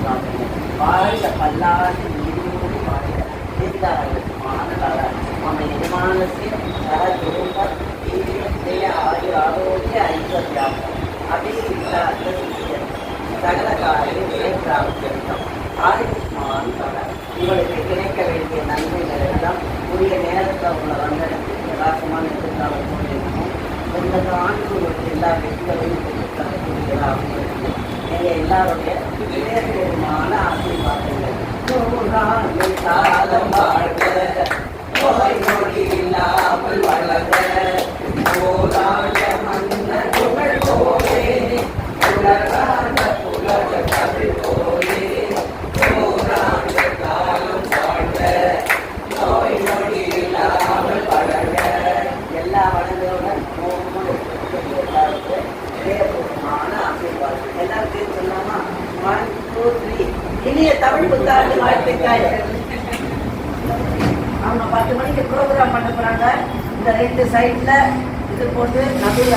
ஆசீர்வாதம் வாழ்க பல்லாண்டு நீரோடு வாழ்க தீர்க்காயுமான மம நிர்மாணசிய சரதுரும்ப தீவிரத்தைய ஆயுர் ஆரோக்கிய ஐஸ்வர்யாம் அபிஷிக்த சகல காரியம் ஜெயப்பிராப்தியம் ஆயுஷ்மான் பல உங்களுக்கு கிடைக்க வேண்டிய நன்மைகள் எல்லாம் உரிய நேரத்தில் உங்களை வந்தடைந்து பிரகாசமான எதிர்காலம் கொண்டிருக்கும் இந்த ஆண்டு உங்களுக்கு எல்லா வெற்றிகளையும் கொடுக்கக்கூடியதாக நீங்கள் எல்லாருடைய விவேகமான ஆசீர்வாதங்கள் காலம் வாழ்க நோய் நொடி இல்லாமல் வளர்க போராட மன்ன புகழ் போலே உலகான புலக கவி போலே போராட காலம் வாழ்க நோய் நொடி இல்லாமல் வளர்க எல்லா வளங்களுடன் எல்லாருக்கும் விவேகமான ஆசீர்வாதம் எல்லாத்தையும் சொல்லாமா 1 2 3 இனிய தமிழ் புத்தாண்டு வாழ்த்துக்கள். அவங்க 10 மணிக்கு ப்ரோக்ராம் பண்ண போறாங்க. இந்த 2 சைட்ல இது போட்டு நடுவில்